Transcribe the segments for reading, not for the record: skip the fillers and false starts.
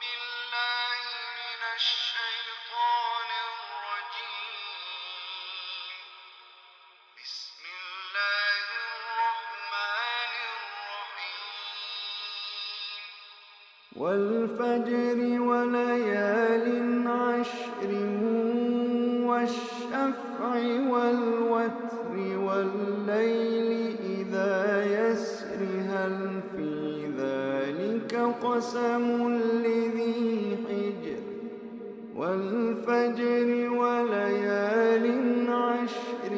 بالله من الشيطان الرجيم. بسم الله الرحمن الرحيم. والفجر وليال عشر والشفع والوتر والليل إذا يسر هل في ذلك قسم لذي حجر والفجر وليال عشر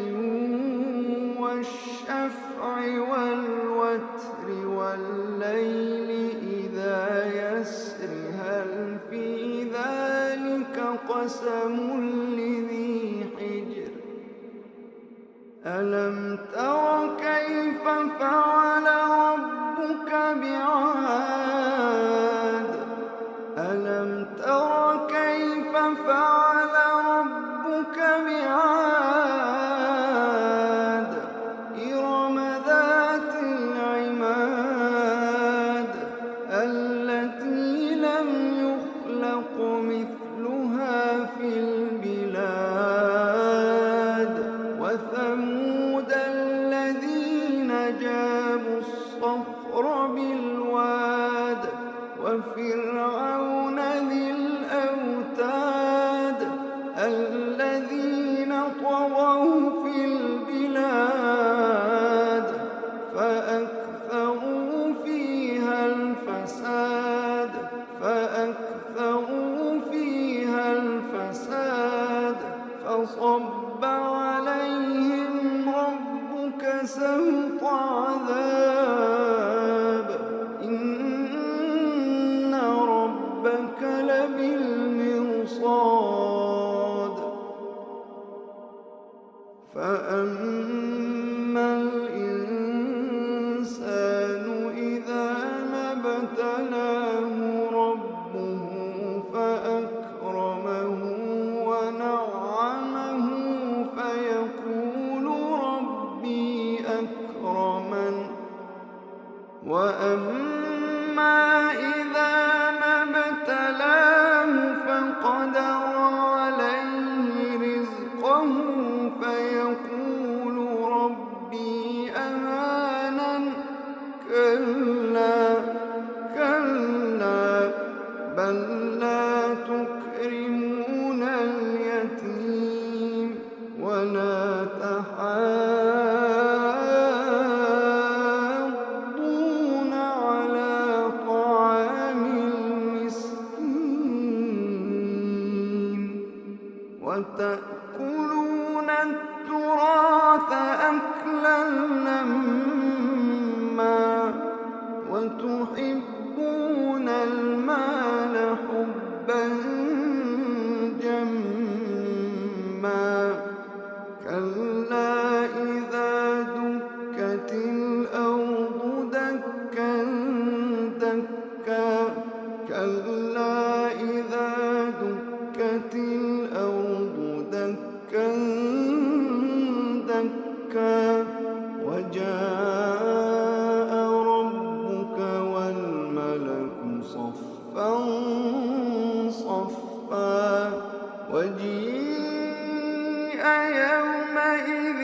والشفع والوتر والليل إذا يسر هل في ذلك قسم لذي حجر ألم تر كيف فعل ربك بعاد ألم تر كيف فعل ربك بعاد إرم ذات العماد التي لم يخلق مثلها في البلاد وثمود الذين جابوا الصخر بالواد وفرعون ذي الأوتاد الذين طغوا في البلاد فأكثروا فيها الفساد فصب عليهم ربك سوط عذاب إن ربك لبالمرصاد فأما الإنسان إذا ما ابتلاه ربه فأكرمه ونعمه فيقول ربي أكرمن وأما إذا ما ابتلاه فقدر عليه رزقه فيقول ربي أهانن كلا بل لا تكرمون اليتيم ولا تحاضون على طعام المسكين وتأكلون التراث أكلا لما وتحبون المال حبا جما كلا إذا دكت الأرض دكا دكا كلا إذا دكت الأرض دكا دكا وجاء ربك والملك صفا صفا وجيء يومئذ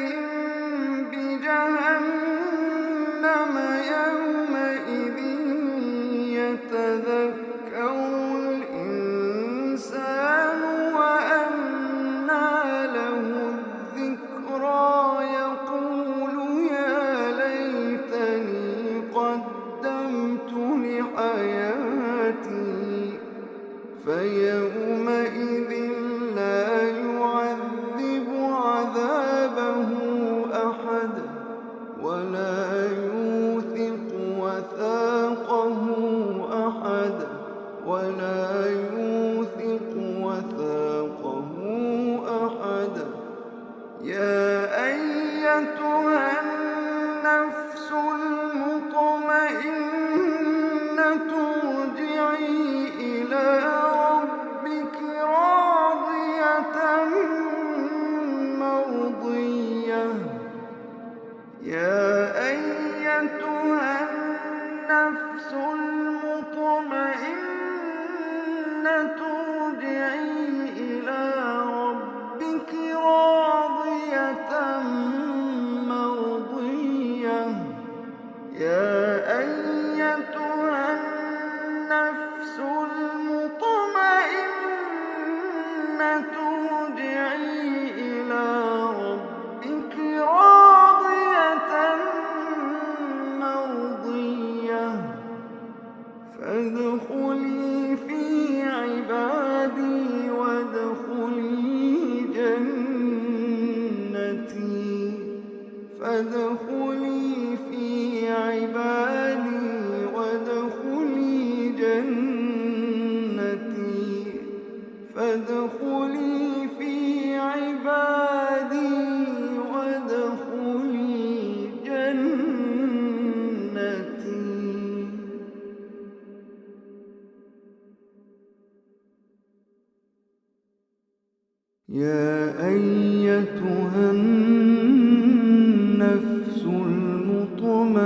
بجهنم يومئذ يتذكر الإنسان وأنى له الذكرى يقول يا ليتني قدمت لحياتي فيومئذ لا يعذب عذابه أحد ولا يوثق وثاقه أحد يا أيتها النفس المطمئنة ارجعي إلى ربك راضية مرضية يا أيتها النفس المطمئنة فادخلي في عبادي وادخلي جنتي فادخلي في عبادي وادخلي جنتي. يا أيتها النفس المطمئنة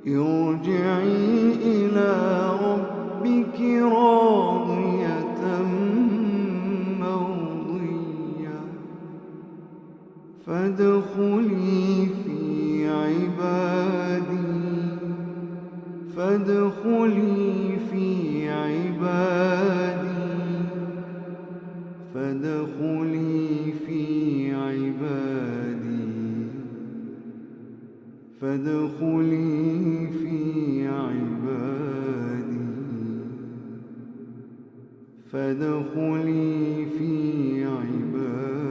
ارجعي إلى ربك راضية مرضية فادخلي في عبادي فادخلي في عبادي فادخلي في عبادي فادخلي في عبادي فادخلي في عبادي